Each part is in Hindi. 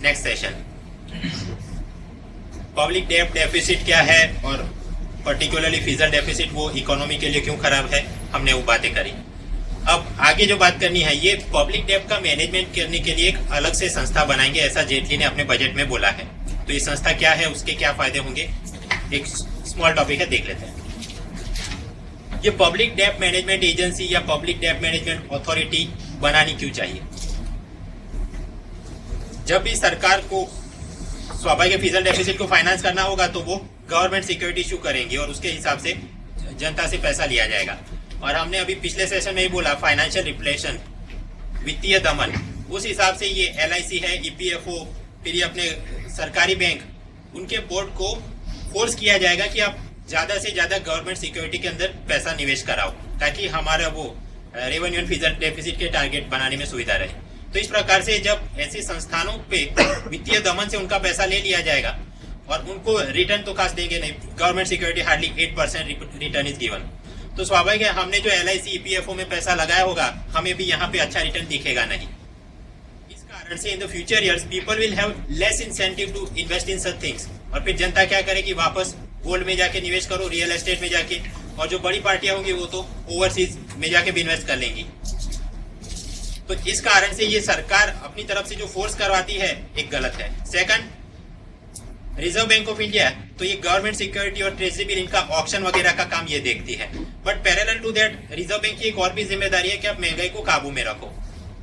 Next session. पब्लिक डेब्ट डेफिसिट क्या है और पर्टिकुलरली फिजिकल डेफिसिट वो इकोनॉमी के लिए क्यों खराब है, हमने वो बातें करी। अब आगे जो बात करनी है, ये पब्लिक डेब्ट का मैनेजमेंट करने के लिए एक अलग से संस्था बनाएंगे, ऐसा जेटली ने अपने बजट में बोला है। तो ये संस्था क्या है, उसके क्या फायदे होंगे, एक स्मॉल टॉपिक है, देख लेते हैं। ये पब्लिक डेब्ट मैनेजमेंट एजेंसी या पब्लिक डेब्ट मैनेजमेंट अथॉरिटी बनानी क्यों चाहिए? जब भी सरकार को स्वाभाविक फिजिकल डेफिसिट को फाइनेंस करना होगा तो वो गवर्नमेंट सिक्योरिटी इशू करेंगी और उसके हिसाब से जनता से पैसा लिया जाएगा। और हमने अभी पिछले सेशन में ही बोला फाइनेंशियल रिप्लेशन, वित्तीय दमन, उस हिसाब से ये LIC है, EPFO, फिर ये अपने सरकारी बैंक, उनके बोर्ड को फोर्स किया जाएगा कि आप ज्यादा से ज्यादा गवर्नमेंट सिक्योरिटी के अंदर पैसा निवेश कराओ ताकि हमारा वो रेवेन्यू एंड फिजिकल डेफिसिट के टारगेट बनाने में सुविधा रहे। तो इस प्रकार से जब ऐसे संस्थानों पे वित्तीय दमन से उनका पैसा ले लिया जाएगा और उनको रिटर्न तो खास देंगे नहीं, government security hardly 8% return is given, तो स्वाभाविक है हमने जो LIC EPFO में पैसा लगाया होगा हमें भी यहाँ पे अच्छा रिटर्न दिखेगा नहीं। इस कारण से in the future years people will have less incentive to invest in such things, और फिर जनता क्या करेगी, वापस गोल्ड में जाके निवेश करो, रियल एस्टेट में जाके, और जो बड़ी पार्टियां होंगी वो तो ओवरसीज में जाके भी इन्वेस्ट कर लेंगी। तो इस कारण से ये सरकार अपनी तरफ से जो फोर्स करवाती है एक गलत है। Second, reserve bank of India, तो ये गवर्नमेंट सिक्योरिटी और ट्रेजरी बिल इनका ऑक्शन वगैरह का काम ये देखती है, but parallel to that reserve bank की एक और भी जिम्मेदारी है कि आप महंगाई को काबू में रखो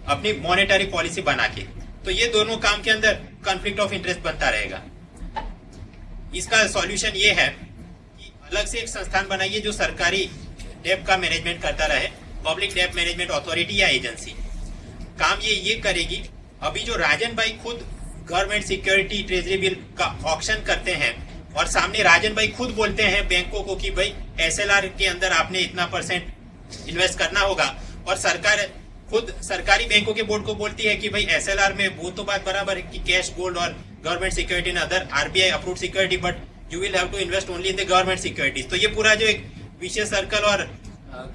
अपनी मॉनेटरी पॉलिसी बना के। तो ये दोनों काम के अंदर कॉन्फ्लिक्ट ऑफ इंटरेस्ट बनता रहेगा। इसका सॉल्यूशन ये है कि अलग से एक संस्थान बनाइए जो सरकारी डेब्ट का मैनेजमेंट करता रहे, पब्लिक डेब्ट मैनेजमेंट अथॉरिटी या एजेंसी। काम ये करेगी। अभी जो राजन भाई खुद गवर्नमेंट सिक्योरिटी ट्रेजरी बिल का ऑक्शन करते हैं और सामने राजन भाई खुद बोलते हैं बैंकों को कि भाई SLR के अंदर आपने इतना % इन्वेस्ट करना होगा, और सरकार खुद सरकारी बैंकों के बोर्ड को बोलती है कि भाई SLR में वो तो बात बराबर है कि कैश, गोल्ड और government security in other RBI approved security, but you will have to invest only in the government securities. तो ये पूरा जो एक विशेष सर्कल और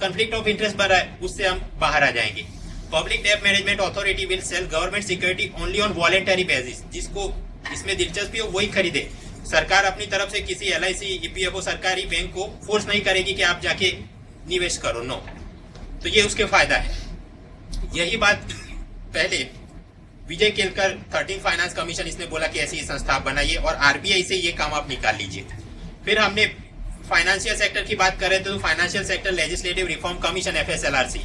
कॉन्फ्लिक्ट ऑफ इंटरेस्ट बन रहा है उससे हम बाहर आ जाएंगे। पब्लिक डेब्ट management authority will sell government security only on voluntary basis, जिसको इसमें दिलचस्पी हो वही खरीदे। सरकार अपनी तरफ से किसी LIC EPFO सरकारी बैंक को फोर्स नहीं करेगी कि आप जाके निवेश करो, नो। तो ये उसके फायदा है। यही बात पहले विजय केलकर 13 फाइनेंस कमीशन, इसने बोला कि ऐसी संस्था बनाइए और RBI से ये काम आप निकाल लीजिए। फिर हमने फाइनेंशियल सेक्टर की बात करें तो financial sector legislative reform commission FSLRC,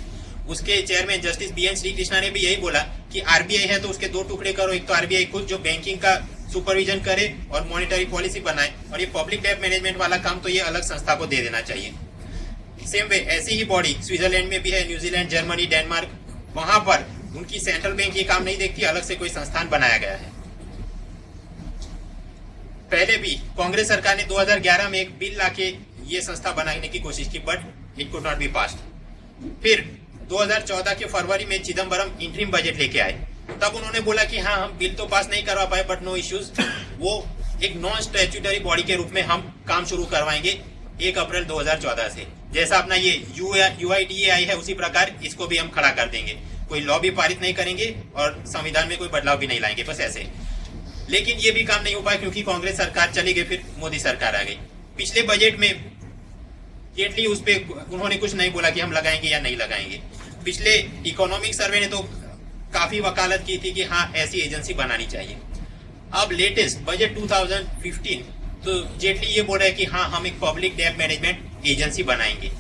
उसके chairman justice BN Shri Krishna ने भी यही बोला कि RBI है तो उसके दो टुकड़े करो, एक तो RBI खुद जो बैंकिंग का सुपरविजन करे और मॉनेटरी पॉलिसी बनाए, और ये पब्लिक डेब्ट मैनेजमेंट वाला काम तो ये अलग संस्था को दे देना चाहिए। सेम वे ऐसी ही बॉडी स्विट्जरलैंड में भी है, न्यूजीलैंड, जर्मनी, डेनमार्क, वहां पर उनकी सेंट्रल बैंक ये काम नहीं देखती, अलग से कोई संस्थान बनाया गया है। पहले भी कांग्रेस सरकार ने 2011 में एक बिल लाके ये संस्था बनाने की कोशिश की, but it could not be passed. फिर 2014 के फरवरी में चिदम्बरम इंटरिम बजट लेके आए, तब उन्होंने बोला कि हाँ हम बिल तो पास नहीं करवा पाए बट नो इश्यूज, वो एक नॉन स्टैट्यूटरी बॉडी के रूप में हम काम शुरू करवाएंगे 1 अप्रैल 2014 से। जैसा अपना ये UIDAI है उसी प्रकार इसको भी हम खड़ा कर देंगे, कोई लॉ भी पारित नहीं करेंगे और संविधान में कोई बदलाव भी नहीं लाएंगे, बस ऐसे। लेकिन ये भी काम नहीं हो पाया क्योंकि कांग्रेस सरकार चली गई, फिर मोदी सरकार आ गई। पिछले बजट में जेटली उस पे उन्होंने कुछ नहीं बोला कि हम लगाएंगे या नहीं लगाएंगे। पिछले इकोनॉमिक सर्वे ने तो काफी वकालत की थी कि हाँ ऐसी एजेंसी बनानी चाहिए। अब लेटेस्ट बजट 2015 तो जेटली ये बोल रहे हैं कि हाँ हम एक पब्लिक डेब्ट मैनेजमेंट एजेंसी बनाएंगे।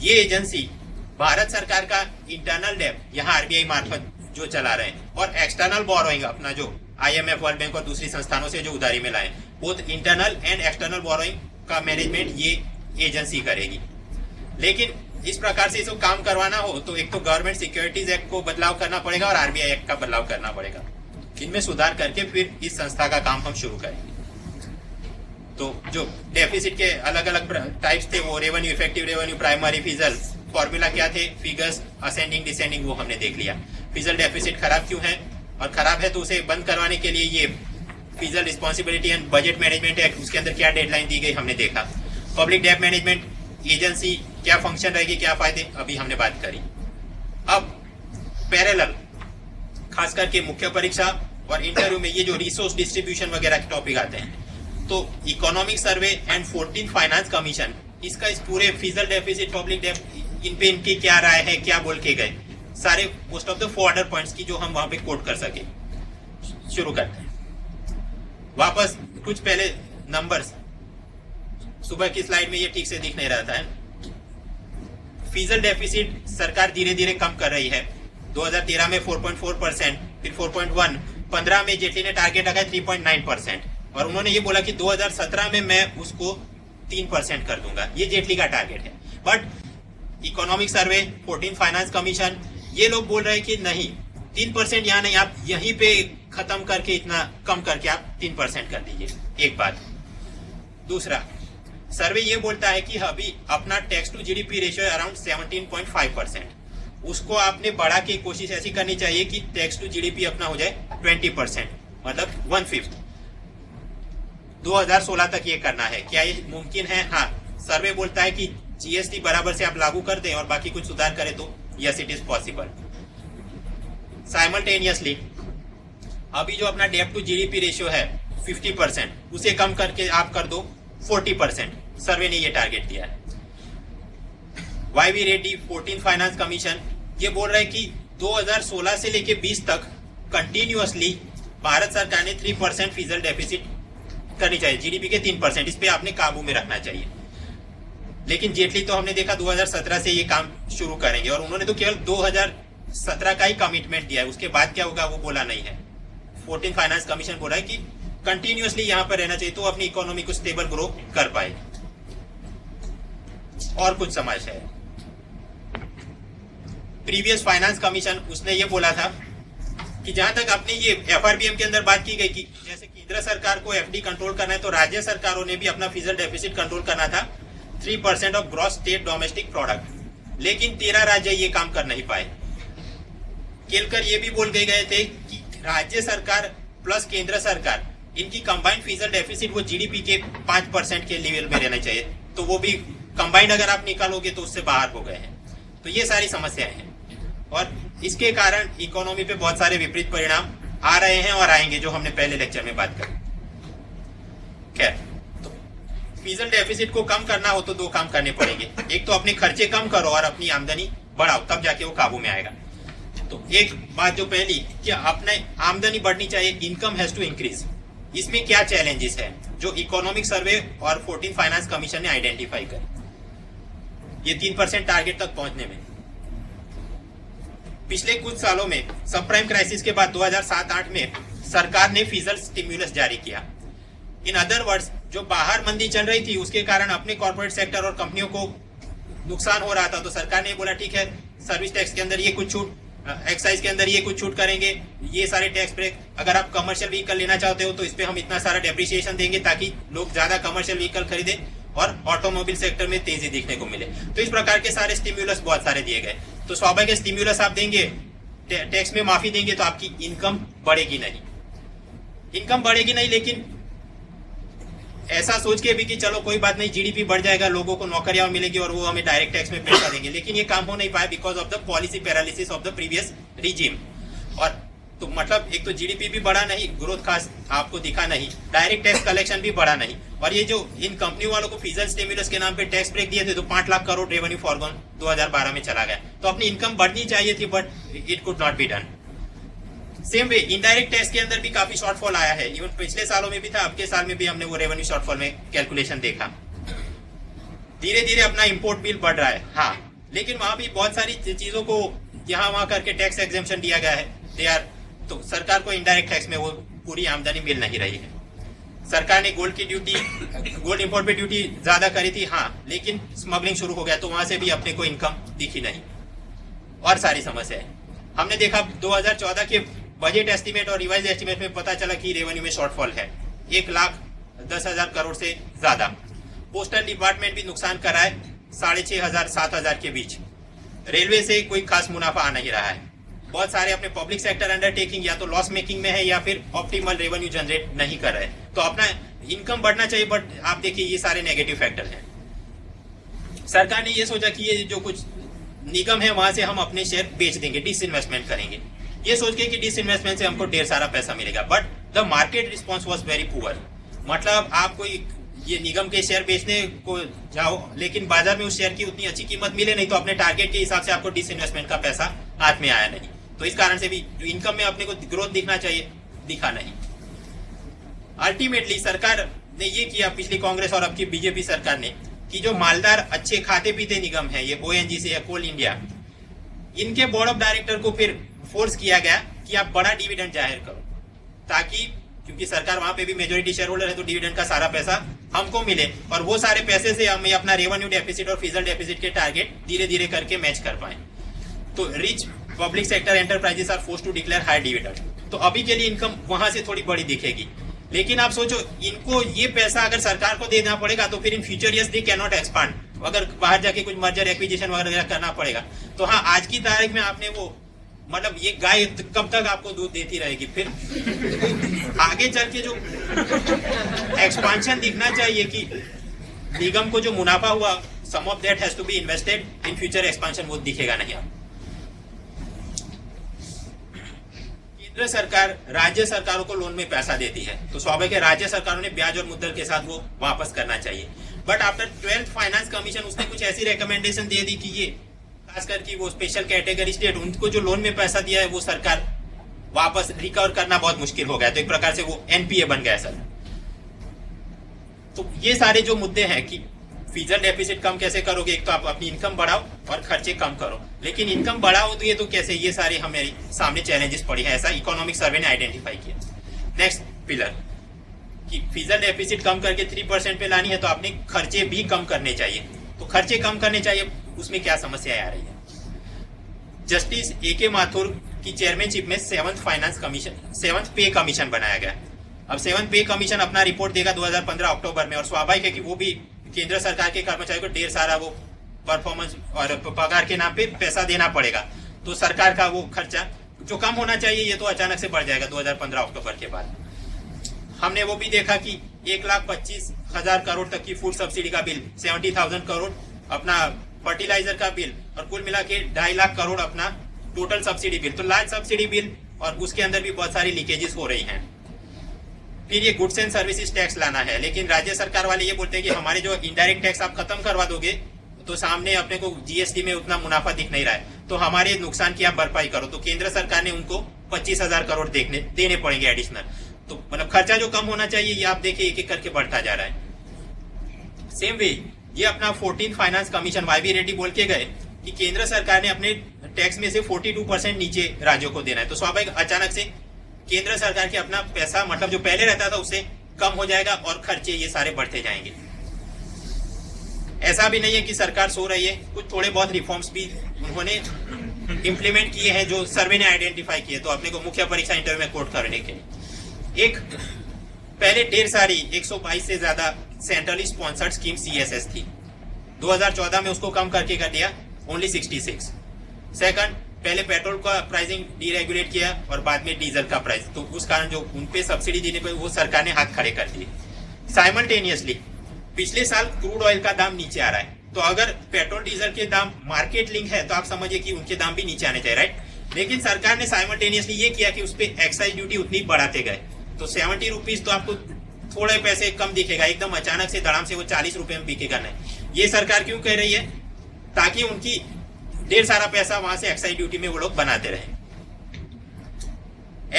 ये एजेंसी भारत सरकार का इंटरनल डेब्ट यहाँ RBI मार्फत जो चला रहे हैं और एक्सटर्नल बोरोइंग अपना जो IMF, वर्ल्ड बैंक और दूसरी संस्थानों से जो उधारी में लाए, both internal and external borrowing का मैनेजमेंट ये एजेंसी करेगी। लेकिन इस प्रकार से इसको काम करवाना हो तो एक तो गवर्नमेंट सिक्योरिटीज एक्ट को बदलाव करना पड़ेगा और RBI एक्ट का बदलाव करना पड़ेगा। इनमें सुधार करके फिर इस संस्था का काम हम शुरू करेंगे। तो जो डेफिसिट के अलग अलग टाइप्स थे वो revenue, effective revenue, primary, fizzle, formula क्या थे, फिगर्स, असेंडिंग डिसेंडिंग, वो हमने देख लिया। फिजल डेफिसिट खराब क्यों है और खराब है तो उसे बंद करवाने के लिए ये fizzle responsibility and budget management act, उसके अंदर क्या डेडलाइन दी गई हमने देखा। पब्लिक डेब्ट मैनेजमेंट एजेंसी क्या फंक्शन रहेगी, क्या फायदे, अभी हमने बात करी। अब पैरेलल खास करके मुख्य परीक्षा और इंटरव्यू में ये जो रिसोर्स डिस्ट्रीब्यूशन वगैरह के टॉपिक आते हैं। तो economic survey and 14 finance commission, इसका इस पूरे फिजिकल डेफिसिट, पब्लिक डेफ, इन पे इनकी क्या राय है, क्या बोल के गए, सारे most of the 4 order points की जो हम वहां पे कोट कर सके। शुरू करते हैं। वापस कुछ पहले नंबर्स, सुबह की स्लाइड में ये ठीक से दिख नहीं रहा था। फिजिकल डेफिसिट सरकार धीरे धीरे कम कर रही है। 2013 में 4.4%, फिर 4.1, 15 में जेटली ने टारगेट रखा 3.9%, और उन्होंने ये बोला कि 2017 में मैं उसको 3% कर दूंगा। ये जेटली का टारगेट है। But economic survey, 14 finance commission, ये लोग बोल रहे हैं कि नहीं, 3% यहाँ नहीं, आप यहीं पे खत्म करके, इतना कम करके आप 3% कर दीजिए। एक बात। दूसरा, सर्वे ये बोलता है कि अभी अपना tax to GDP ratio around 17.5%, उसको आपने बढ़ा के कोशिश ऐसी करनी चाहिए कि टैक्स टू जीडीपी अपना हो जाए 20%, मतलब 1/5। 2016 तक ये करना है। क्या ये मुमकिन है? हाँ। सर्वे बोलता है कि जीएसटी बराबर से आप लागू कर दें और बाकी कुछ सुधार करें तो yes, it is possible. Simultaneously अभी जो अपना डेट टू जीडीपी रेशियो है 50%, उसे कम करके आप कर दो 40%। सर्वे ने ये टारगेट दिया है। YV रेड्डी, 14 फाइनेंस कमीशन, ये बोल रहे हैं कि 2016 से लेके 20 तक कंटिन्यूअसली भारत सरकार ने 3% फिजिकल डेफिसिट करनी चाहिए, जीडीपी के 3%, इस पे आपने काबू में रखना चाहिए। लेकिन जेटली तो हमने देखा 2017 से ये काम शुरू करेंगे, और उन्होंने तो केवल 2017 का ही कमिटमेंट दिया है, उसके बाद क्या होगा वो बोला नहीं है। 14 फाइनेंस कमीशन बोला है कि कंटिन्यूअसली यहाँ पर रहना चाहिए तो अपनी इकोनॉमी को स्टेबल ग्रो कर पाए। और कुछ समस्या है। प्रीवियस फाइनेंस कमीशन, उसने ये बोला था कि जहां तक अपने ये FRBM के अंदर बात की गई कि जैसे केंद्र सरकार को FD कंट्रोल करना है, तो राज्य सरकारों ने भी अपना फिजिकल डेफिसिट कंट्रोल करना था 3% of gross state domestic product. लेकिन 13 राज्य ये काम कर नहीं पाए। केलकर ये भी बोल गए थे कि राज्य सरकार प्लस केंद्र सरकार, इनकी कंबाइंड फिजिकल डेफिसिट वो जीडीपी के 5% के लेवल में रहना चाहिए। तो वो भी कंबाइंड अगर आप निकालोगे तो उससे बाहर हो गए हैं। तो ये सारी समस्याएं हैं, और इसके कारण इकोनॉमी पे बहुत सारे विपरीत परिणाम आ रहे हैं और आएंगे, जो हमने पहले लेक्चर में बात करी। खैर, तो फिजिकल डेफिसिट को कम करना हो तो 2 काम करने पड़ेंगे। एक तो अपने खर्चे कम करो और अपनी आमदनी बढ़ाओ, तब जाके वो काबू में आएगा। तो एक बात जो पहली कि अपने आमदनी बढ़नी चाहिए, इनकम हैज टू इंक्रीज। इसमें क्या चैलेंजेस है जो इकोनॉमिक सर्वे और 14 फाइनेंस कमीशन ने आइडेंटिफाई करे ये 3% टारगेट तक पहुंचने में। पिछले कुछ सालों में सब प्राइम क्राइसिस के बाद 2007-8 में सरकार ने फिजिकल स्टिम्युलस जारी किया। इन अदर वर्ड्स, जो बाहर मंदी चल रही थी उसके कारण अपने कॉर्पोरेट सेक्टर और कंपनियों को नुकसान हो रहा था, तो सरकार ने बोला ठीक है, सर्विस टैक्स के अंदर ये कुछ छूट, एक्साइज के अंदर ये कुछ छूट करेंगे, ये सारे टैक्स ब्रेक। अगर आप कमर्शियल व्हीकल लेना चाहते हो तो इस पे हम इतना सारा डेप्रिसिएशन देंगे ताकि लोग ज्यादा कमर्शियल व्हीकल खरीदे और ऑटोमोबाइल सेक्टर में तेजी दिखने को मिले। तो इस प्रकार के सारे स्टिम्युलस बहुत सारे दिए गए। तो स्वाभाविक स्टिम्युलस आप देंगे, टैक्स में माफी देंगे तो आपकी इनकम बढ़ेगी नहीं, इनकम बढ़ेगी नहीं। लेकिन ऐसा सोच के भी कि चलो कोई बात नहीं, जीडीपी बढ़ जाएगा, लोगों को नौकरियां मिलेगी और वो हमें डायरेक्ट टैक्स में पैसा देंगे, लेकिन ये काम हो नहीं पाया because of the policy paralysis of the previous regime. और तो मतलब एक तो जीडीपी भी बढ़ा नहीं, ग्रोथ खास आपको दिखा नहीं, डायरेक्ट टैक्स कलेक्शन भी बढ़ा नहीं, और ये जो इन कंपनी वालों को फिजिकल स्टिम्युलस के नाम पे टैक्स ब्रेक दिए थे तो 5 लाख करोड़ रेवेन्यू फॉरगॉन 2012 में चला गया। तो अपनी इनकम बढ़नी चाहिए थी, but it could not be done. Same way indirect tax के अंदर भी काफी शॉर्टफॉल आया है। इवन पिछले सालों में भी था, अब के साल में भी हमने वो रेवेन्यू शॉर्टफॉल में कैलकुलेशन देखा। धीरे धीरे अपना इंपोर्ट बिल बढ़ रहा है, हाँ, लेकिन वहां भी बहुत सारी चीजों को यहाँ वहां करके टैक्स एग्जेम्पशन दिया गया है। दे आर, तो सरकार को इनडायरेक्ट टैक्स में वो पूरी आमदनी मिल नहीं रही है। सरकार ने गोल्ड की ड्यूटी, गोल्ड इंपोर्ट पे ड्यूटी ज्यादा करी थी, हाँ, लेकिन स्मगलिंग शुरू हो गया तो वहां से भी अपने को इनकम दिखी नहीं, और सारी समस्या है। हमने देखा 2014 के बजट एस्टीमेट और रिवाइज एस्टीमेट में पता चला कि रेवेन्यू में शॉर्टफॉल है 1,10,000 करोड़ से ज्यादा। पोस्टल डिपार्टमेंट भी नुकसान कर रहा है 6,500-7,000 के बीच। रेलवे से कोई खास मुनाफा आ नहीं रहा है। बहुत सारे अपने पब्लिक सेक्टर अंडरटेकिंग या तो लॉस मेकिंग में है या फिर ऑप्टिमल रेवेन्यू जनरेट नहीं कर रहे। तो अपना इनकम बढ़ना चाहिए, बट आप देखिए ये सारे नेगेटिव फैक्टर हैं। सरकार ने ये सोचा कि ये जो कुछ निगम है वहां से हम अपने शेयर बेच देंगे, डिसइन्वेस्टमेंट करेंगे। ये सोच के कि डिसइन्वेस्टमेंट से हमको ढेर सारा पैसा मिलेगा, but the market response was very poor. मतलब आप कोई ये निगम के शेयर बेचने को जाओ, लेकिन बाजार में उस शेयर की उतनी अच्छी कीमत मिले नहीं, तो अपने टारगेट के हिसाब से आपको डिसइन्वेस्टमेंट का पैसा हाथ में आया नहीं। तो इस कारण से भी जो इनकम में अपने को ग्रोथ दिखना चाहिए, दिखा नहीं। अल्टीमेटली सरकार ने ये किया, पिछली कांग्रेस और अब की बीजेपी सरकार ने, कि जो मालदार अच्छे खाते पीते निगम है, ये ONGC या कोल इंडिया, इनके बोर्ड ऑफ डायरेक्टर को फिर फोर्स किया गया कि आप बड़ा डिविडेंड जाहिर करो, ताकि क्योंकि सरकार वहां पे भी मेजोरिटी शेयर होल्डर है, तो डिविडेंड का सारा पैसा हमको मिले, और वो सारे पैसे से हम अपना रेवेन्यू डेफिसिट और फिजिकल डेफिसिट के टारगेट धीरे धीरे करके मैच कर पाए। तो rich public sector enterprises are forced to declare high dividend. तो अभी के लिए इनकम वहां से थोड़ी बड़ी दिखेगी, लेकिन आप सोचो इनको ये पैसा अगर सरकार को देना पड़ेगा, तो फिर in future years they can not expand, अगर बाहर जाके कुछ मर्जर एक्विजिशन वगैरह करना पड़ेगा। तो हाँ, आज की तारीख में आपने वो मतलब ये गाय कब तक आपको दूध देती रहेगी, फिर आगे चल के जो एक्सपांशन दिखना चाहिए कि निगम को जो मुनाफा हुआ, sum of that has to be invested in future expansion, वो दिखेगा नहीं। केंद्र सरकार राज्य सरकारों को लोन में पैसा देती है, तो स्वाभाविक है राज्य सरकारों ने ब्याज और मुद्दल के साथ वो वापस करना चाहिए। But after 12th finance commission उसने कुछ ऐसी रिकमेंडेशन दे दी कि ये खासकर कि वो स्पेशल कैटेगरी स्टेट, उनको जो लोन में पैसा दिया है वो सरकार वापस रिकवर करना बहुत मुश्किल हो गया, तो एक प्रकार से वो NPA बन गया सर। तो ये सारे जो मुद्दे हैं कि फिजिकल डेफिसिट कम कैसे करोगे, एक तो आप अपनी इनकम बढ़ाओ और खर्चे कम करो, लेकिन इनकम बढ़ाओ तो ये तो कैसे, ये सारे हमारे सामने चैलेंजेस पड़ी है, ऐसा इकोनॉमिक सर्वे ने आइडेंटिफाई किया। नेक्स्ट पिलर कि फिजिकल डेफिसिट कम करके 3% पे लानी है, तो आपने खर्चे भी कम करने चाहिए। तो खर्चे कम करने चाहिए, उसमें क्या समस्या आ रही है? जस्टिस AK माथुर की चेयरमैनशिप में 7th पे कमीशन बनाया गया। अब 7th पे कमीशन अपना रिपोर्ट देगा 2015 अक्टूबर में, और स्वाभाविक है कि वो भी केंद्र सरकार के कर्मचारियों को ढेर सारा वो परफॉर्मेंस और पगार के नाम पे पैसा देना पड़ेगा। तो सरकार का वो खर्चा जो कम होना चाहिए, ये तो अचानक से बढ़ जाएगा 2015 अक्टूबर के बाद। हमने वो भी देखा कि 1,25,000 करोड़ तक की फूड सब्सिडी का बिल, 70,000 करोड़ अपना फर्टिलाइजर का बिल, और कुल मिला के 2.5 लाख करोड़ अपना टोटल सब्सिडी बिल। तो लार्ज सब्सिडी बिल, और उसके अंदर भी बहुत सारी लीकेजेस हो रही हैं। फिर ये गुड्स एंड सर्विसेज टैक्स लाना है, लेकिन राज्य सरकार वाले ये बोलते हैं कि हमारे जो इनडायरेक्ट टैक्स आप खत्म करवा दोगे, तो सामने अपने को GST में उतना मुनाफा दिख नहीं रहा है, तो हमारे नुकसान की आप भरपाई करो। तो केंद्र सरकार ने उनको 25,000 करोड़ देने पड़ेंगे एडिशनल। तो मतलब खर्चा जो कम होना चाहिए, ये आप देखिए एक एक करके बढ़ता जा रहा है। सेम वे ये अपना 14th finance commission YV Reddy बोल के गए कि केंद्र सरकार ने अपने टैक्स में से 42% नीचे राज्यों को देना है। तो स्वाभाविक अचानक से केंद्र सरकार के अपना पैसा मतलब जो पहले रहता था उससे कम हो जाएगा, और खर्चे ये सारे बढ़ते जाएंगे। ऐसा भी नहीं है कि सरकार सो रही है, कुछ थोड़े बहुत रिफॉर्म्स भी उन्होंने इंप्लीमेंट किए हैं जो सर्वे ने आइडेंटिफाई किए। तो अपने को मुख्य परीक्षा इंटरव्यू में कोट करने के लिए एक पहले ढेर सारी 122 से ज्यादा सेंट्रली स्पॉन्सर्ड स्कीम CSS थी, 2014 में उसको कम करके कर दिया ओनली 66। सेकंड, पहले पेट्रोल का प्राइसिंग डीरेगुलेट किया और बाद में डीजल का प्राइस, तो उस कारण जो उनपे सब्सिडी देने पे वो सरकार ने हाथ खड़े कर दिए। साइमल्टेनियसली पिछले साल क्रूड ऑयल का दाम नीचे आ रहा है, तो अगर पेट्रोल डीजल के दाम मार्केट लिंक है तो आप समझिए कि उनके दाम भी नीचे आने चाहिए, राइट। लेकिन सरकार ने साइमल्टेनियसली ये किया कि उस पर एक्साइज ड्यूटी उतनी बढ़ाते गए, तो 70 रुपीज तो आपको थोड़े पैसे कम दिखेगा, एकदम अचानक से धड़ाम से वो 40 रुपए में बिकेगा नहीं। ये सरकार क्यों कह रही है? ताकि उनकी ढेर सारा पैसा वहां से एक्साइज ड्यूटी में वो लोग बनाते रहे।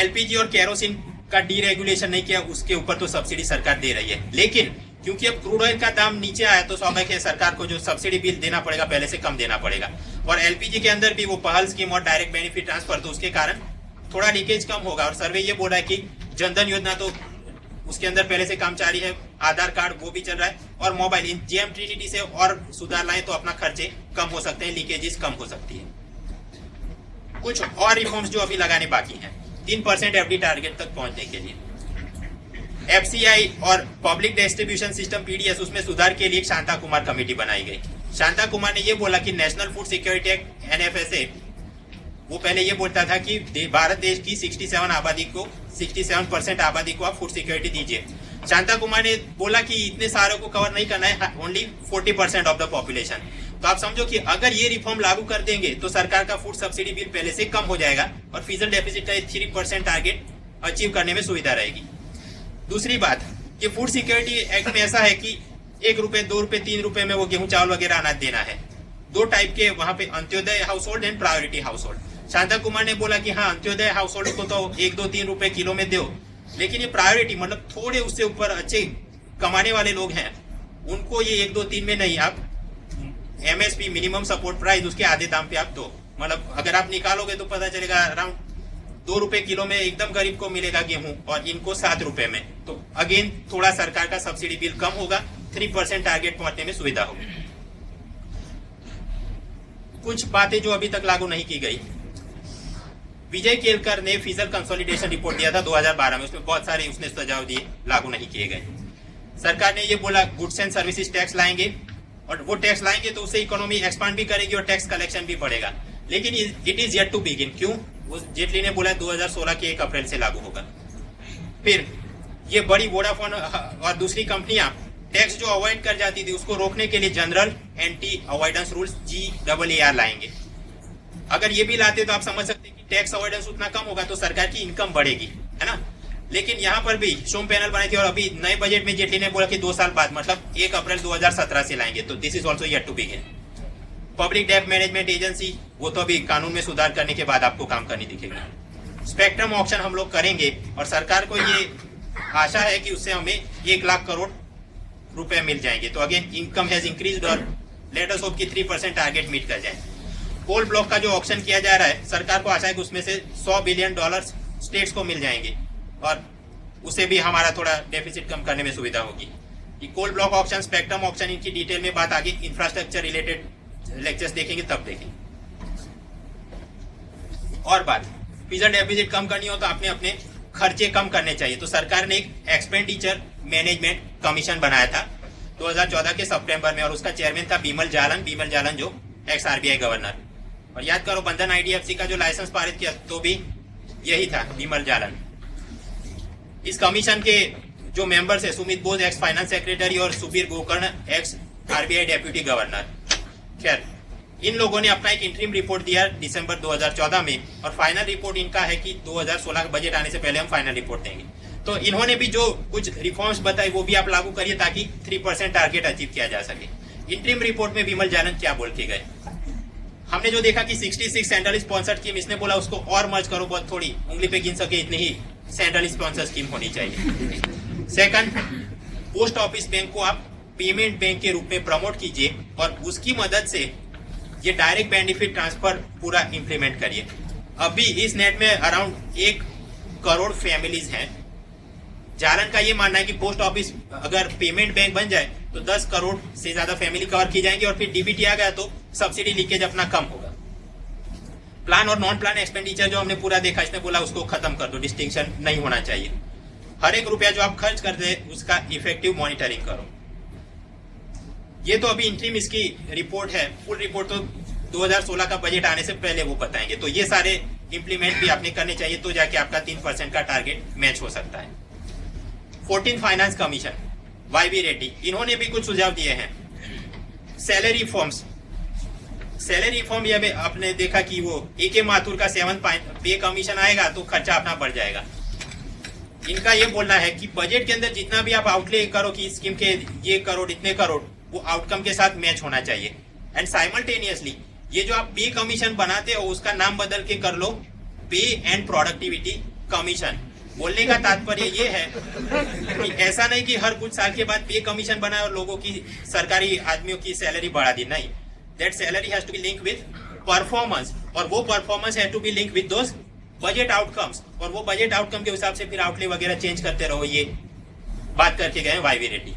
LPG और केरोसिन का डीरेगुलेशन नहीं किया, उसके ऊपर तो सब्सिडी सरकार दे रही है, लेकिन क्योंकि अब क्रूड ऑयल का दाम नीचे आया तो स्वाभाविक है सरकार को जो सब्सिडी बिल देना पड़ेगा पहले से कम देना पड़ेगा। और LPG के अंदर भी वो पहल स्कीम और डायरेक्ट बेनिफिट ट्रांसफर, तो उसके कारण थोड़ा लीकेज कम होगा। और सर्वे ये बोल रहा है कि जनधन योजना तो उसके अंदर पहले से काम जारी है, आधार कार्ड वो भी चल रहा है, और मोबाइल इन JM Trinity से और सुधार लाए तो अपना खर्चे कम हो सकते हैं, लीकेजेस कम हो सकती है। कुछ और रिफॉर्म्स जो अभी लगाने बाकी हैं 3% FD टारगेट तक पहुंचने के लिए। FCI और पब्लिक डिस्ट्रीब्यूशन सिस्टम PDS, उसमें सुधार के लिए शांता कुमार कमेटी बनाई गई। शांता कुमार ने ये बोला कि national food security act NFSA, वो पहले ये बोलता था कि भारत देश की 67% आबादी को आप फूड सिक्योरिटी दीजिए। शांता कुमार ने बोला कि इतने सारों को कवर नहीं करना है, ओनली 40% ऑफ द पॉपुलेशन। तो आप समझो कि अगर ये रिफॉर्म लागू कर देंगे तो सरकार का फूड सब्सिडी बिल पहले से कम हो जाएगा और फिजिकल डेफिसिट का 3% टारगेट अचीव करने में सुविधा रहेगी। दूसरी बात, ये फूड सिक्योरिटी एक्ट में ऐसा है कि 1 रुपए 2 रुपए 3 रुपए में वो गेहूं चावल वगैरह अनाज देना है। 2 टाइप के वहां पे Antyodaya house hold and priority house hold. Shanta Kumar ने बोला कि हाँ, अंत्योदय हाउस होल्ड को तो 1 2 3 रुपए किलो में दो, लेकिन ये प्रायोरिटी मतलब थोड़े उससे ऊपर अच्छे कमाने वाले लोग हैं, उनको ये 1 2 3 में नहीं, आप MSP मिनिमम सपोर्ट प्राइस उसके आधे दाम पे आप दो। मतलब अगर आप निकालोगे तो पता चलेगा अराउंड 2 रुपए किलो में एकदम गरीब को मिलेगा गेहूं और इनको 7 रुपए में। तो अगेन थोड़ा सरकार का सब्सिडी बिल कम होगा, 3% टारगेट पहुंचने में सुविधा होगी। कुछ बातें जो अभी तक लागू नहीं की गई, विजय केलकर ने फिजल कंसोलिडेशन रिपोर्ट दिया था 2012 में, उसमें बहुत सारे उसने सुझाव दिए, लागू नहीं किए गए। सरकार ने ये बोला गुड्स एंड सर्विसेज टैक्स लाएंगे और वो टैक्स लाएंगे तो उससे इकोनॉमी एक्सपांड भी करेगी और टैक्स कलेक्शन भी बढ़ेगा, लेकिन it is yet to begin. क्यों? वो जेटली ने बोला 2016 के 1 अप्रैल से लागू होगा। फिर ये बड़ी वोडाफोन और दूसरी कंपनियां टैक्स जो अवॉइड कर जाती थी उसको रोकने के लिए general anti avoidance rules GAAR लाएंगे। अगर ये भी लाते तो आप समझ सकते हैं कि टैक्स अवॉइडेंस उतना कम होगा तो सरकार की इनकम बढ़ेगी, है ना। लेकिन यहाँ पर भी शोम पैनल बनाई थी और अभी नए बजट में जेटली ने बोला कि 2 साल बाद मतलब 1 अप्रैल 2017 से लाएंगे, तो this is also yet to begin. Public debt management agency, वो तो अभी कानून में सुधार करने के बाद आपको काम करनी दिखेगी। स्पेक्ट्रम ऑक्शन हम लोग करेंगे और सरकार को ये आशा है कि उससे हमें 1 लाख करोड़ रुपए मिल जाएंगे। तो अगेन इनकम हैज इंक्रीज्ड और लेट अस होप कि 3% टारगेट मीट कर जाए। कोल ब्लॉक का जो ऑक्शन किया जा रहा है, सरकार को आशा है कि उसमें से $100 बिलियन स्टेट्स को मिल जाएंगे और उसे भी हमारा थोड़ा डेफिसिट कम करने में सुविधा होगी। कि coal block auction, spectrum auction, इनकी डिटेल में बात आगे इंफ्रास्ट्रक्चर रिलेटेड लेक्चर्स देखेंगे तब देखेंगे। और बात, फिजिकल डेफिसिट कम करनी हो तो आपने अपने खर्चे कम करने चाहिए। तो सरकार ने एक एक्सपेंडिचर मैनेजमेंट कमीशन बनाया था 2014 के सितंबर में और उसका चेयरमैन था बिमल जालन जो एक्स RBI गवर्नर। और याद करो, बंधन IDFC का जो लाइसेंस पारित किया तो भी यही था, बिमल जालन। इस कमीशन के जो मेंबर्स है, Sumit Bose ex finance secretary और Subir Gokarn ex RBI deputy governor. खैर, इन लोगों ने अपना एक इंटरिम रिपोर्ट दिया दिसंबर 2014 में और फाइनल रिपोर्ट इनका है कि 2016 का बजट आने से पहले हम फाइनल रिपोर्ट देंगे। तो इन्होंने भी जो कुछ रिफॉर्म्स बताए वो भी आप लागू करिए ताकि 3% टारगेट अचीव किया जा सके। इंटरिम रिपोर्ट में विमल जालन क्या बोल के गए, हमने जो देखा कि 66 सेंट्रल स्पॉन्सर्ड स्कीम, इसने बोला उसको और मर्ज करो, बहुत थोड़ी उंगली पे गिन सके इतनी ही सेंट्रल स्पॉन्सर स्कीम होनी चाहिए। सेकंड, पोस्ट ऑफिस बैंक को आप पेमेंट बैंक के रूप में प्रमोट कीजिए और उसकी मदद से ये डायरेक्ट बेनिफिट ट्रांसफर पूरा इंप्लीमेंट करिए। अभी इस नेट में अराउंड 1 करोड़ फैमिलीज हैं। जालन का ये मानना है कि पोस्ट ऑफिस अगर पेमेंट बैंक बन जाए तो 10 करोड़ से ज्यादा फैमिली कवर की जाएंगी और फिर DBT आ गया तो सब्सिडी लीकेज अपना कम होगा। प्लान और नॉन प्लान एक्सपेंडिचर जो हमने पूरा देखा, इसने बोला उसको खत्म कर दो, डिस्टिंक्शन नहीं होना चाहिए। हर एक रुपया जो आप खर्च करते हैं उसका इफेक्टिव मॉनिटरिंग करो। ये तो अभी इंटरिम इसकी रिपोर्ट है, फुल रिपोर्ट तो 2016 का बजट आने से पहले वो बताएंगे। तो ये सारे इंप्लीमेंट भी आपने करने चाहिए तो जाके आपका 3% का टारगेट मैच हो सकता है। 14 फाइनेंस कमीशन YV रेड्डी, इन्होंने भी कुछ सुझाव दिए हैं। सैलरी रिफॉर्म्स, सैलरी रिफॉर्म ये आपने देखा कि वो AK माथुर का 7 पे कमीशन आएगा तो खर्चा अपना बढ़ जाएगा। इनका ये बोलना है कि बजट के अंदर जितना भी आप आउटले करो कि स्कीम के ये करोड़ इतने करोड़, वो आउटकम के साथ मैच होना चाहिए। एंड साइमल्टेनियसली ये जो आप पे कमीशन बनाते हो उसका नाम बदल के कर लो पे एंड प्रोडक्टिविटी कमीशन। बोलने का तात्पर्य ये है कि ऐसा नहीं कि हर कुछ साल के बाद पे कमीशन बनाए और लोगों की, सरकारी आदमियों की सैलरी बढ़ा दी, नहीं। That salary has to be link with performance और वो performance has to be link with those budget outcomes और वो बजट आउटकम के हिसाब से फिर आउटले वगैरह चेंज करते रहो। ये बात करके गए YV रेड्डी।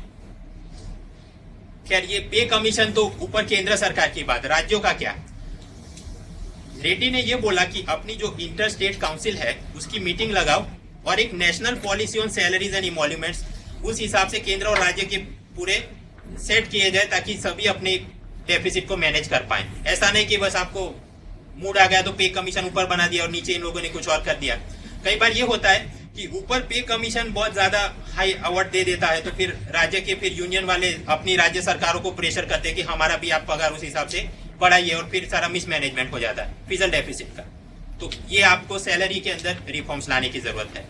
खैर, ये पे कमीशन तो ऊपर केंद्र सरकार की बात, राज्यों का क्या। रेड्डी ने ये बोला कि अपनी जो इंटर स्टेट काउंसिल है उसकी मीटिंग लगाओ और एक national policy on salaries and emoluments उस हिसाब से केंद्र और राज्य के पूरे सेट किए जाए ताकि सभी अपने डेफिसिट को मैनेज कर पाए। ऐसा नहीं कि बस आपको मूड आ गया तो पे कमीशन ऊपर बना दिया और नीचे इन लोगों ने कुछ और कर दिया। कई बार ये होता है कि कि ऊपर पे कमीशन बहुत ज्यादा हाई अवार्ड दे देता है, तो फिर राज्य के फिर यूनियन वाले अपनी राज्य सरकारों को प्रेशर करते हैं कि हमारा भी आप पगार उस हिसाब से बढ़ाइए, और फिर सारा मिसमैनेजमेंट हो जाता है फिजल डेफिसिट का। तो ये आपको सैलरी के अंदर रिफॉर्म्स लाने की जरूरत है।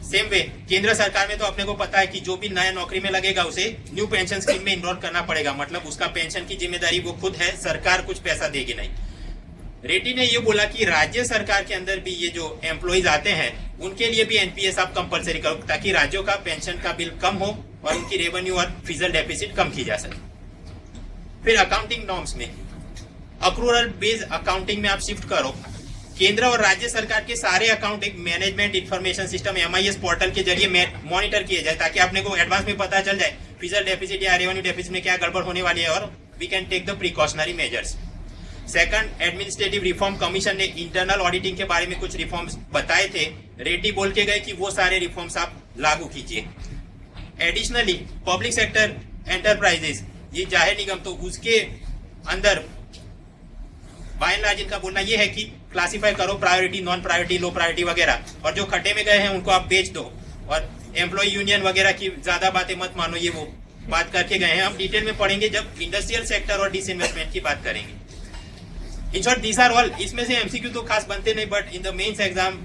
सेम वे केंद्र सरकार में तो अपने को पता है कि जो भी नया नौकरी में लगेगा उसे न्यू पेंशन स्कीम में इनरोल करना पड़ेगा, मतलब उसका पेंशन की जिम्मेदारी वो खुद है, सरकार कुछ पैसा देगी नहीं। रेड्डी ने ये बोला कि राज्य सरकार के अंदर भी ये जो एम्प्लॉइज आते हैं उनके लिए भी एनपीएस आप कंपलसरी करो, ताकि राज्यों का पेंशन का बिल कम हो और उनकी रेवेन्यू और फिजल डेफिसिट कम की जा सके। फिर अकाउंटिंग नॉर्म्स में अक्रूरल बेस्ड अकाउंटिंग में आप शिफ्ट करो। केंद्र और राज्य सरकार के सारे अकाउंट एक management information system MIS portal के जरिए मॉनिटर किए जाए, ताकि अपने को एडवांस में पता चल जाए फिजल डेफिसिट या रेवेन्यू डेफिसिट में क्या गड़बड़ होने वाली है, और we can take the precautionary measures. Second, administrative reform commission ने इंटरनल ऑडिटिंग के बारे में कुछ रिफॉर्म्स बताए थे, रेड्डी बोल के गए कि वो सारे रिफॉर्म्स आप लागू कीजिए। एडिशनली पब्लिक सेक्टर एंटरप्राइजेस, ये जाहिर निगम, तो उसके अंदर बाय एंड लार्ज इनका बोलना ये है कि क्लासिफाई करो priority, non priority, low priority वगैरह, और जो खड्डे में गए हैं उनको आप बेच दो, और एम्प्लॉय यूनियन वगैरह की ज्यादा बातें मत मानो, ये वो बात करके गए हैं। हम डिटेल में पढ़ेंगे जब इंडस्ट्रियल सेक्टर और डिसइन्वेस्टमेंट की बात करेंगे। In short these are all. इसमें से एमसीक्यू तो खास बनते नहीं, but in the mains exam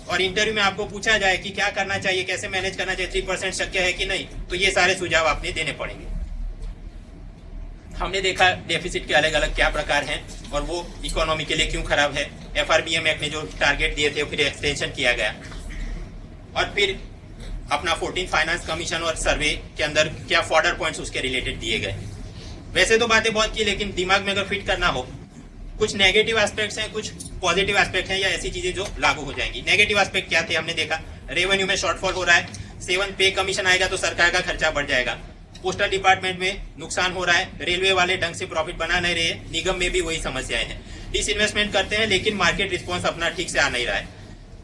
और इंटरव्यू में आपको पूछा जाए कि क्या करना चाहिए, कैसे मैनेज करना चाहिए, 3% शक्य है कि नहीं, तो ये सारे सुझाव आपने देने पड़ेंगे। हमने देखा डेफिसिट के अलग अलग क्या प्रकार हैं और वो इकोनॉमी के लिए क्यों खराब है। FRBM एक्ट ने जो टारगेट दिए थे फिर एक्सटेंशन किया गया, और फिर अपना 14 फाइनेंस कमीशन और सर्वे के अंदर क्या फॉर्डर पॉइंट्स उसके रिलेटेड दिए गए। वैसे तो बातें बहुत की, लेकिन दिमाग में अगर फिट करना हो, कुछ नेगेटिव एस्पेक्ट्स हैं, कुछ पॉजिटिव एस्पेक्ट हैं, या ऐसी चीजें जो लागू हो जाएंगी। नेगेटिव एस्पेक्ट क्या थे हमने देखा, रेवेन्यू में शॉर्टफॉल हो रहा है, 7 पे कमीशन आएगा तो सरकार का खर्चा बढ़ जाएगा, पोस्टल डिपार्टमेंट में नुकसान हो रहा है, रेलवे वाले ढंग से प्रॉफिट बना नहीं रहे, निगम में भी वही समस्याएं हैं, डिसइन्वेस्टमेंट करते हैं लेकिन मार्केट रिस्पॉन्स अपना ठीक से आ नहीं रहा है।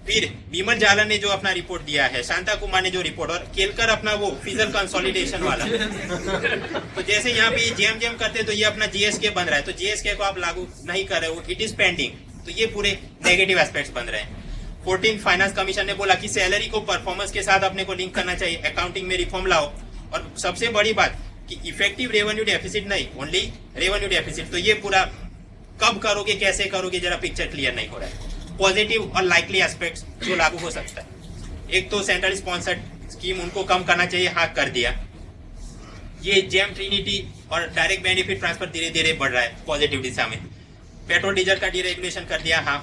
फिर बिमल जालन ने जो अपना रिपोर्ट दिया है, शांता कुमार ने जो रिपोर्ट, और केलकर अपना वो फिजल कंसोलिडेशन वाला तो जैसे यहाँ पे जेम करते तो ये अपना GSK बन रहा है, तो GSK को आप लागू नहीं कर रहे हो, इट इज पेंडिंग, तो ये पूरे नेगेटिव एस्पेक्ट्स बन रहे हैं। 14 फाइनेंस कमीशन ने बोला कि सैलरी को परफॉर्मेंस के साथ अपने को लिंक करना चाहिए, अकाउंटिंग में रिफॉर्म लाओ, और सबसे बड़ी बात कि इफेक्टिव रेवेन्यू डेफिसिट नहीं, ओनली रेवेन्यू डेफिसिट। तो ये पूरा कब करोगे, कैसे करोगे, जरा पिक्चर क्लियर नहीं हो रहा है। पॉजिटिव और लाइकली एस्पेक्ट्स जो लागू हो सकता है, एक तो सेंट्रल स्पॉन्सर्ड स्कीम उनको कम करना चाहिए, हाँ कर दिया। ये जेम ट्रिनिटी और डायरेक्ट बेनिफिट ट्रांसफर धीरे धीरे बढ़ रहा है पॉजिटिव दिशा में। पेट्रोल डीजल का डीरेगुलेशन कर दिया, हाँ।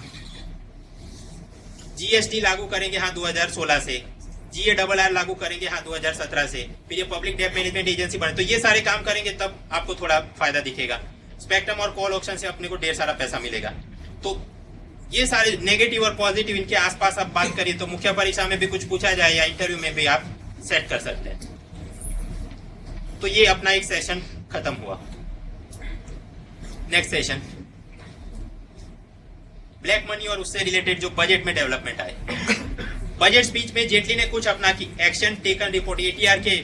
GST लागू करेंगे, हाँ 2016 से। GARR लागू करेंगे, हाँ 2017 से। फिर ये पब्लिक डेट मैनेजमेंट एजेंसी बने, तो ये सारे काम करेंगे तब आपको थोड़ा फायदा दिखेगा। स्पेक्ट्रम और कॉल ऑप्शन से अपने को ढेर सारा पैसा मिलेगा। तो ये सारे नेगेटिव और पॉजिटिव, इनके आसपास आप बात करिए तो मुख्य परीक्षा में भी कुछ पूछा जाए या इंटरव्यू में भी आप सेट कर सकते हैं। तो ये अपना एक सेशन खत्म हुआ। नेक्स्ट सेशन ब्लैक मनी और उससे रिलेटेड जो बजट में डेवलपमेंट आए। बजट स्पीच में जेटली ने कुछ अपना की एक्शन टेकन रिपोर्ट ATR के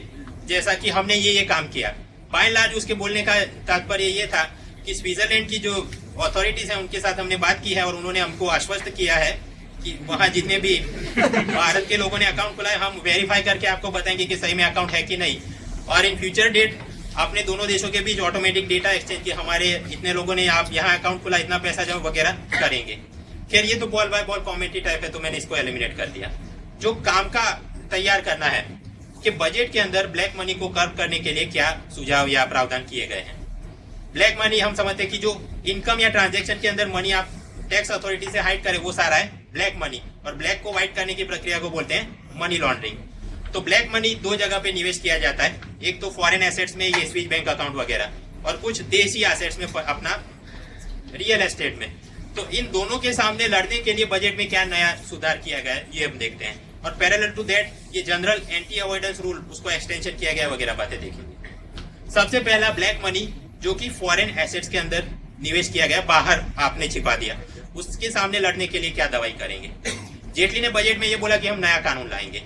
जैसा कि हमने ये काम किया। बाय एंड लार्ज उसके बोलने का तात्पर्य ये था कि स्विट्जरलैंड की जो अथॉरिटीज हैं उनके साथ हमने बात की है और उन्होंने हमको आश्वस्त किया है कि वहाँ जितने भी भारत के लोगों ने अकाउंट खुला है हम वेरीफाई करके आपको बताएंगे कि सही में अकाउंट है कि नहीं। और इन फ्यूचर डेट अपने दोनों देशों के बीच ऑटोमेटिक डेटा एक्सचेंज की, हमारे इतने लोगों ने आप यहाँ अकाउंट खुला, इतना पैसा जमा वगैरह करेंगे। खैर ये तो ball by ball commentary type है, तो मैंने इसको एलिमिनेट कर दिया। जो काम का तैयार करना है कि बजट के अंदर ब्लैक मनी को कर्व करने के लिए क्या सुझाव या प्रावधान किए गए हैं। ब्लैक मनी हम समझते हैं कि जो इनकम या ट्रांजैक्शन के अंदर मनी आप टैक्स अथॉरिटी से हाइड करें वो सारा है ब्लैक मनी, और ब्लैक को व्हाइट करने की प्रक्रिया को बोलते हैं मनी लॉन्ड्रिंग। तो ब्लैक मनी दो जगह पे निवेश किया जाता है, एक तो फॉरेन एसेट्स में, ये स्विस बैंक अकाउंट वगैरह, और कुछ देशी एसेट्स में, अपना रियल एस्टेट में। तो इन दोनों के सामने लड़ने के लिए बजट में क्या नया सुधार किया गया है ये हम देखते हैं, और पैरेलल टू दैट ये जनरल एंटी अवॉइडेंस रूल उसको एक्सटेंशन किया गया वगैरह बातें देखेंगे। सबसे पहला ब्लैक मनी जो कि फॉरेन एसेट्स के अंदर निवेश किया गया, बाहर आपने छिपा दिया, उसके सामने लड़ने के लिए क्या दवाई करेंगे। जेटली ने बजट में ये बोला कि हम नया कानून लाएंगे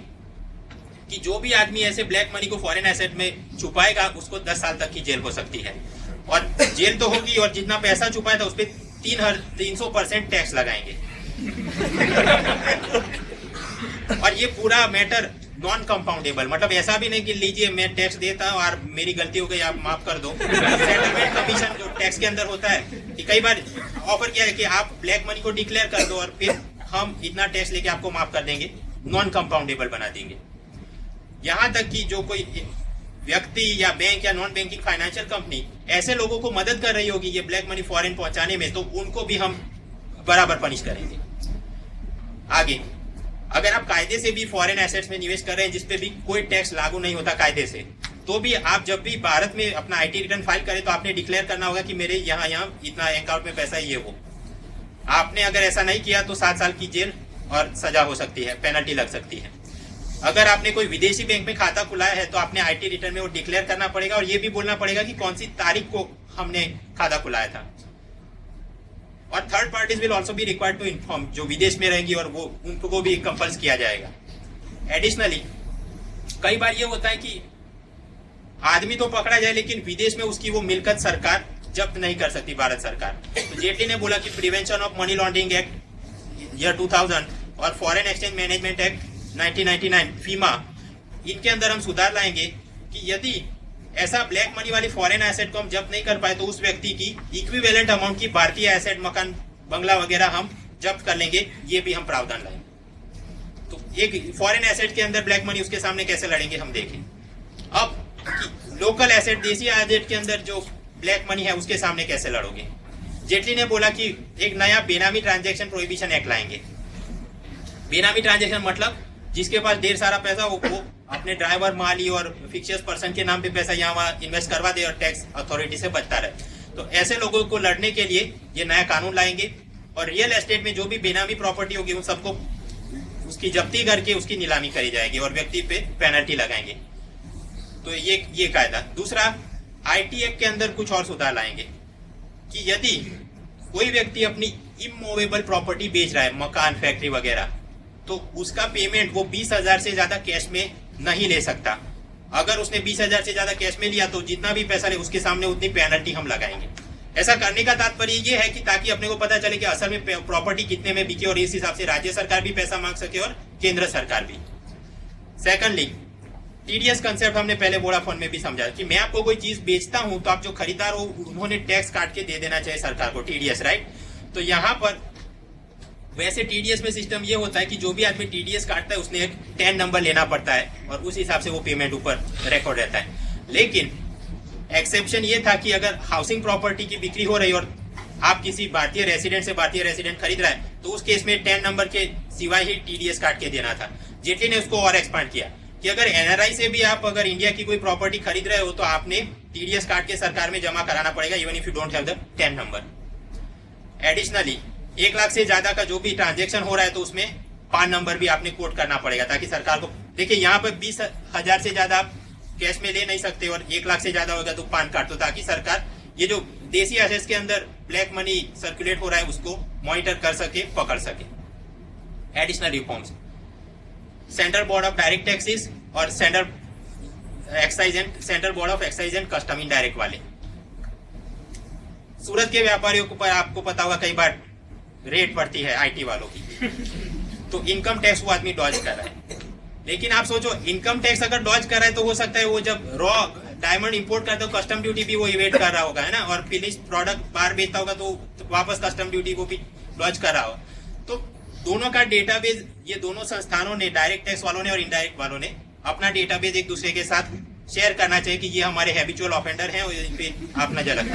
कि जो भी आदमी ऐसे ब्लैक मनी को फॉरेन एसेट में छुपाएगा उसको 10 साल तक की जेल हो सकती है, और जेल तो होगी, और जितना पैसा छुपाया था उस पर 300% टैक्स लगाएंगे। और ये पूरा मैटर नॉन कंपाउंडेबल, मतलब ऐसा भी नहीं कि लीजिए मैं टैक्स देता हूँ और मेरी गलती हो गई आप माफ कर दो। सेटलमेंट कमीशन जो टैक्स के अंदर होता है कि कई बार ऑफर किया है कि आप ब्लैक मनी को डिक्लेयर कर दो और फिर हम इतना टैक्स लेके आपको माफ कर देंगे, नॉन कंपाउंडेबल बना देंगे। यहाँ तक कि जो कोई व्यक्ति या बैंक या नॉन बैंकिंग फाइनेंशियल कंपनी ऐसे लोगों को मदद कर रही होगी ये ब्लैक मनी फॉरेन पहुंचाने में, तो उनको भी हम बराबर पनिश करेंगे। आगे अगर आप कायदे से भी फॉरेन एसेट्स में निवेश कर रहे हैं जिसपे भी कोई टैक्स लागू नहीं होता कायदे से, तो भी आप जब भी भारत में अपना आईटी रिटर्न फाइल करें तो आपने डिक्लेयर करना होगा कि मेरे यहाँ इतना अकाउंट में पैसा ये हो। आपने अगर ऐसा नहीं किया तो 7 साल की जेल और सजा हो सकती है, पेनल्टी लग सकती है। अगर आपने कोई विदेशी बैंक में खाता खुलाया है तो आपने आईटी रिटर्न में वो डिक्लेयर करना पड़ेगा और ये भी बोलना पड़ेगा कि कौन सी तारीख को हमने खाता खुलाया था। और third parties will also be required to inform, जो विदेश में रहेंगी और वो उनको भी कंपल्स किया जाएगा। एडिशनली कई बार ये होता है कि आदमी तो पकड़ा जाए लेकिन विदेश में उसकी वो मिलकत सरकार जब्त नहीं कर सकती, भारत सरकार। तो जेटली ने बोला कि prevention of money laundering act year 2000 और फॉरेन एक्सचेंज मैनेजमेंट एक्ट 1999 फीमा, इनके अंदर हम सुधार लाएंगे कि यदि ऐसा ब्लैक मनी वाली फॉरेन एसेट को हम जब्त नहीं कर पाए तो उस व्यक्ति की इक्विवेलेंट अमाउंट की भारतीय एसेट, मकान, बंगला वगैरह हम जब्त कर लेंगे। ये भी हम प्रावधान लाएंगे। तो एक फॉरेन एसेट के अंदर ब्लैक मनी उसके सामने कैसे लड़ेंगे हम देखें। अब लोकल एसेट, देसी एसेट के अंदर जो ब्लैक मनी है उसके सामने कैसे लड़ोगे। जेटली ने बोला कि एक नया बेनामी ट्रांजैक्शन प्रोहिबिशन एक्ट लाएंगे। बेनामी ट्रांजैक्शन मतलब जिसके पास ढेर सारा पैसा वो अपने ड्राइवर, माली और फिक्चर्स पर्सन के नाम पे पैसा यहाँ वहाँ इन्वेस्ट करवा दे और टैक्स अथॉरिटी से बचता रहे। तो ऐसे लोगों को लड़ने के लिए ये नया कानून लाएंगे और रियल एस्टेट में जो भी बेनामी प्रॉपर्टी होगी उन सबको उसकी जब्ती करके उसकी नीलामी करी जाएगी और व्यक्ति पे पेनल्टी लगाएंगे। तो ये कायदा। दूसरा, आईटी एक्ट के अंदर कुछ और सुधार लाएंगे कि यदि कोई व्यक्ति अपनी इमूवेबल प्रॉपर्टी बेच रहा है, मकान, फैक्ट्री वगैरह, तो उसका पेमेंट वो 20,000 से ज्यादा कैश में नहीं ले सकता। अगर उसने 20,000 से ज्यादा कैश में लिया तो जितना भी पैसा ले उसके सामने उतनी पेनल्टी हम लगाएंगे। ऐसा करने का तात्पर्य ये है कि ताकि अपने को पता चले कि असल में प्रॉपर्टी कितने में बिकी और इस हिसाब से राज्य सरकार भी पैसा मांग सके और केंद्र सरकार भी। सेकंडली, टीडीएस कंसेप्ट हमने पहले वोडाफोन में भी समझा कि मैं आपको कोई चीज बेचता हूं तो आप जो खरीदार हो उन्होंने टैक्स काट के दे देना चाहिए सरकार को, टीडीएस, राइट। तो यहाँ पर वैसे टीडीएस में सिस्टम ये होता है कि जो भी आदमी टीडीएस काटता है उसने एक 10 नंबर लेना पड़ता है और उस हिसाब से वो पेमेंट ऊपर रिकॉर्ड रहता है। लेकिन एक्सेप्शन ये था कि अगर हाउसिंग प्रॉपर्टी की बिक्री हो रही और आप किसी भारतीय रेसिडेंट से भारतीय रेसिडेंट खरीद रहा है तो उस केस में 10 नंबर के सिवाय ही टीडीएस काट के देना था। जेटली ने उसको और एक्सपांड किया कि अगर एनआरआई से भी आप अगर इंडिया की कोई प्रॉपर्टी खरीद रहे हो तो आपने टीडीएस काट के सरकार में जमा कराना पड़ेगा, even if you don't have the 10 number. Additionally 1 lakh से ज्यादा का जो भी ट्रांजेक्शन हो रहा है तो उसमें 5 नंबर भी आपने कोट करना पड़ेगा ताकि सरकार को देखिए। यहाँ पर 20,000 से ज्यादा आप कैश में ले नहीं सकते और 1 लाख से ज्यादा होगा तो पान कार्ड, तो ताकि सरकार ये जो देसी एसेट्स के अंदर ब्लैक मनी सर्कुलेट हो रहा है उसको मॉनिटर कर सके, पकड़ सके। Additional reforms, central board of direct taxes और central board of excise and custom indirect वाले। सूरत के व्यापारियों को पर आपको पता होगा कई बार रेट पड़ती है आईटी वालों की, तो इनकम टैक्स वो आदमी डॉज कर रहा है। लेकिन आप सोचो इनकम टैक्स अगर डॉज कर रहा है तो हो सकता है वो जब रॉ डायमंड इंपोर्ट करता है कस्टम ड्यूटी भी वो इवेट कर रहा होगा, है ना, और फिनिश प्रोडक्ट बाहर बेचता होगा तो वापस कस्टम ड्यूटी को भी डॉज कर रहा होगा। तो दोनों का डेटाबेस ये दोनों संस्थानों ने, डायरेक्ट टैक्स वालों ने और इनडायरेक्ट वालों ने, अपना डेटाबेस एक दूसरे के साथ शेयर करना चाहिए कि ये हमारे हैबिचुअल ऑफेंडर हैं और इन पे आप नजर रखें।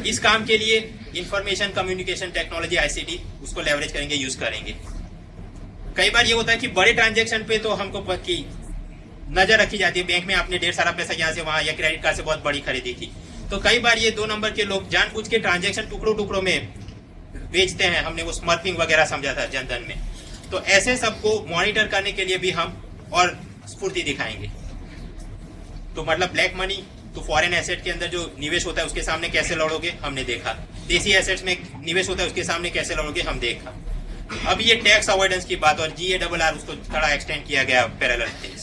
इस काम के लिए इंफॉर्मेशन कम्युनिकेशन टेक्नोलॉजी आईसीटी उसको लेवरेज करेंगे, यूज करेंगे। कई बार ये होता है कि बड़े ट्रांजैक्शन पे तो हमको की नजर रखी जाती है, बैंक में आपने ढेर सारा पैसा यहाँ से वहां या क्रेडिट कार्ड से बहुत बड़ी खरीदी की, तो कई बार ये 2 नंबर के लोग जानबूझ के ट्रांजैक्शन टुकड़ों में बेचते हैं। हमने वो स्मर्फिंग वगैरह समझा था जनधन में। तो ऐसे सबको मॉनिटर करने के लिए भी हम और स्फूर्ति दिखाएंगे। तो मतलब ब्लैक मनी तो फॉरेन एसेट के अंदर जो निवेश होता है उसके सामने कैसे लड़ोगे हमने देखा, देसी एसेट्स में निवेश होता है उसके सामने कैसे लड़ोगे हम देखा। अब ये टैक्स अवॉइडेंस की बात और GARR उसको थोड़ा एक्सटेंड किया गया पैरेलल थे।